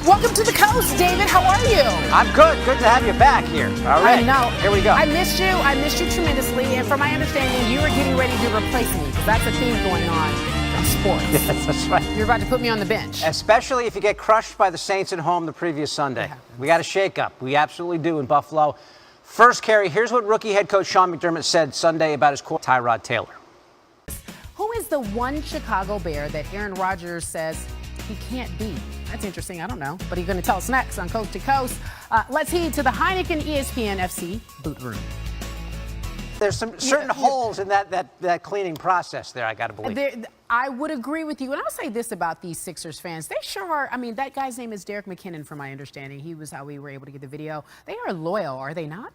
Welcome to the coast, David. How are you? I'm good. Good to have you back here. All right. I know. Here we go. I missed you. I missed you tremendously. And from my understanding, you were getting ready to replace me because that's a theme going on in sports. Yes, that's right. You're about to put me on the bench. Especially if you get crushed by the Saints at home the previous Sunday. We got a shakeup. We absolutely do in Buffalo. First, Cari, here's what rookie head coach Sean McDermott said Sunday about his core, Tyrod Taylor. Who is the one Chicago Bear that Aaron Rodgers says he can't beat? That's interesting. I don't know. But he's going to tell us next on Coast to Coast. Let's head to the Heineken ESPN FC boot room. There's some certain holes in that cleaning process there, I got to believe. I would agree with you. And I'll say this about these Sixers fans. They sure are. I mean, that guy's name is Derek McKinnon, from my understanding. He was how we were able to get the video. They are loyal, are they not?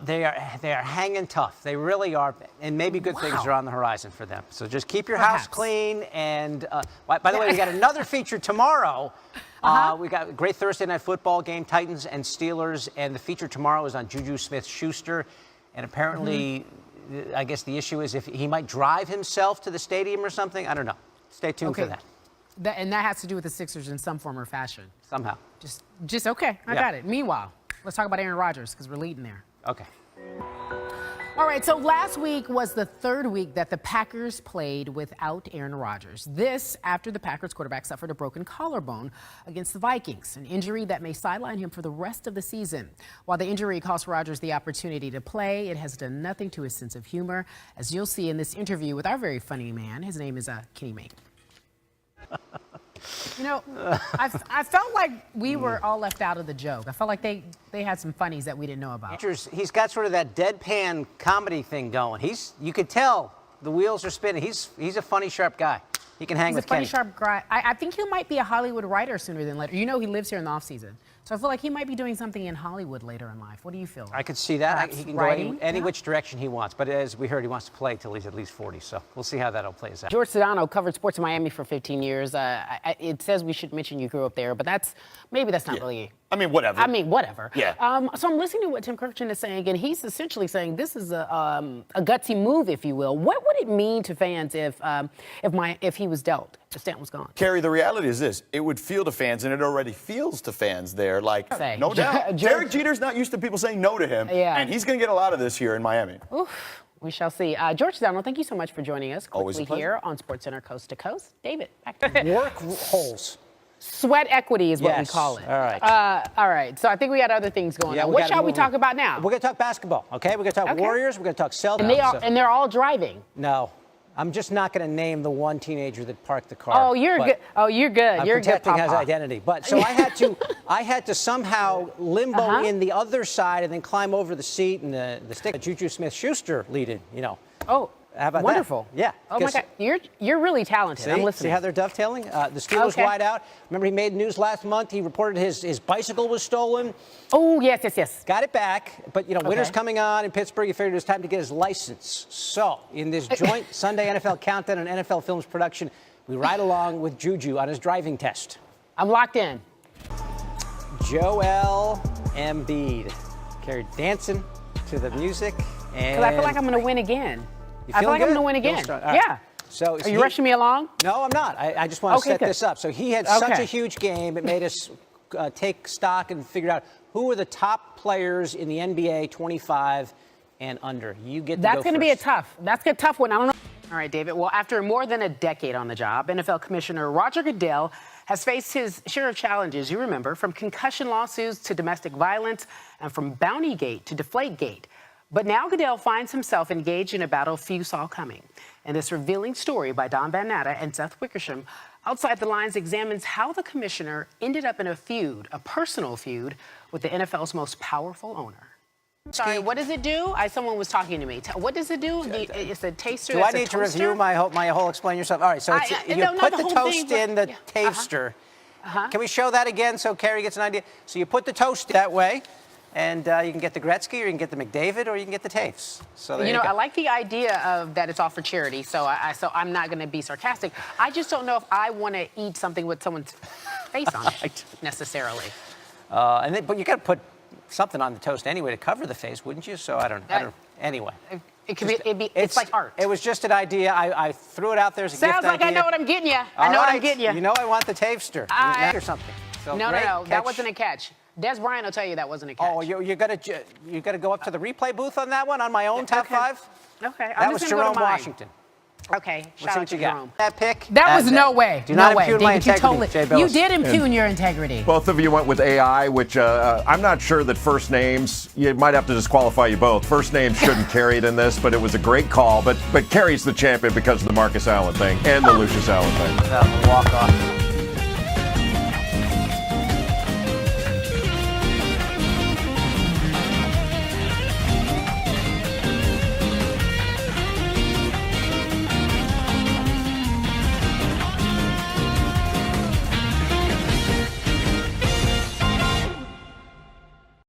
They are hanging tough. They really are. And maybe good things are on the horizon for them. So just keep your house clean. And by the way, we got another feature tomorrow. We got a great Thursday night football game, Titans and Steelers. And the feature tomorrow is on Juju Smith-Schuster. And apparently, I guess the issue is if he might drive himself to the stadium or something. I don't know. Stay tuned for that. And that has to do with the Sixers in some form or fashion. Somehow. Just okay. I got it. Meanwhile, let's talk about Aaron Rodgers because we're leading there. Okay. All right, so last week was the third week that the Packers played without Aaron Rodgers. This after the Packers quarterback suffered a broken collarbone against the Vikings, an injury that may sideline him for the rest of the season. While the injury cost Rodgers the opportunity to play, it has done nothing to his sense of humor, as you'll see in this interview with our very funny man. His name is Kenny Mayne. You know, I felt like we were all left out of the joke. I felt like they had some funnies that we didn't know about. He's got sort of that deadpan comedy thing going. You could tell the wheels are spinning. He's a funny, sharp guy. He can hang with Kenny. He's a funny, sharp guy. I think he might be a Hollywood writer sooner than later. You know, he lives here in the off season. So I feel like he might be doing something in Hollywood later in life. What do you feel? I could see that. He can go any which direction he wants. But as we heard, he wants to play till he's at least 40. So we'll see how that all plays out. George Sedano covered sports in Miami for 15 years. It says we should mention you grew up there, but maybe that's not really. I mean, whatever. Yeah. So I'm listening to what Tim Kirkchin is saying, and he's essentially saying this is a gutsy move, if you will. What would it mean to fans if he was dealt, if Stanton was gone? Cari, the reality is this: it would feel to fans, and it already feels to fans there. Like, no doubt, Derek Jeter's not used to people saying no to him, and he's going to get a lot of this here in Miami. Oof. We shall see. George Sedano, thank you so much for joining us quickly here on SportsCenter Coast to Coast. David, back to you. Work holes. Sweat equity is what we call it. All right. All right. So I think we got other things going on. What shall we talk about now? We're going to talk basketball, okay? We're going to talk Warriors. We're going to talk Celtics. And they're all driving. No. I'm just not going to name the one teenager that parked the car. Oh, you're good. Oh, you're good. I'm you're protecting good, his identity. But so I had to somehow limbo in the other side and then climb over the seat and the stick. Juju Smith-Schuster leading, you know. Oh. How about wonderful. That? Yeah. Oh, my God. You're really talented. I'm listening. See how they're dovetailing? The Steelers wide out. Remember, he made news last month. He reported his bicycle was stolen. Oh, yes. Got it back. But, you know, winter's coming on in Pittsburgh. He figured it was time to get his license. So, in this joint Sunday NFL Countdown and NFL Films production, we ride along with Juju on his driving test. I'm locked in. Joel Embiid. Cari dancing to the music. Because I feel like I'm going to win again. I feel like I'm going to win again. Yeah. So are you rushing me along? No, I'm not. I just want to set this up. So he had such a huge game. It made us take stock and figure out who are the top players in the NBA 25 and under. You get to go first. That's going to be a tough one. I don't know. All right, David. Well, after more than a decade on the job, NFL Commissioner Roger Goodell has faced his share of challenges, you remember, from concussion lawsuits to domestic violence and from Bountygate to Deflategate. But now Goodell finds himself engaged in a battle few saw coming. And this revealing story by Don Van Natta and Seth Wickersham, Outside the Lines, examines how the commissioner ended up in a feud, a personal feud, with the NFL's most powerful owner. Sorry, what does it do? Someone was talking to me. What does it do? It's a taster. Do I need to review my whole explain yourself? All right, so you put the toast in the taster. Can we show that again so Cari gets an idea? So you put the toast that way. And you can get the Gretzky, or you can get the McDavid, or you can get the Taves. So there you go. I like the idea of that it's all for charity. So I'm not going to be sarcastic. I just don't know if I want to eat something with someone's face on it necessarily. But you got to put something on the toast anyway to cover the face, wouldn't you? So I don't. Anyway. It's like art. It was just an idea. I threw it out there as a gift idea. Sounds like I know what I'm getting you. I know what I'm getting you. You know I want the Tavester. Or something. So no, that wasn't a catch. Des Bryant will tell you that wasn't a catch. Oh, you got to go up to the replay booth on that one on my own top five. Okay, that was Jerome Washington. Okay, shout out to Jerome. That pick. That was no way. Do not no way. impugn my David, integrity, you did impugn your integrity. Both of you went with AI, which I'm not sure that first names, you might have to disqualify you both. First names shouldn't carry it in this, but it was a great call. But Cari's the champion because of the Marcus Allen thing and the Lucius Allen thing. Walk off.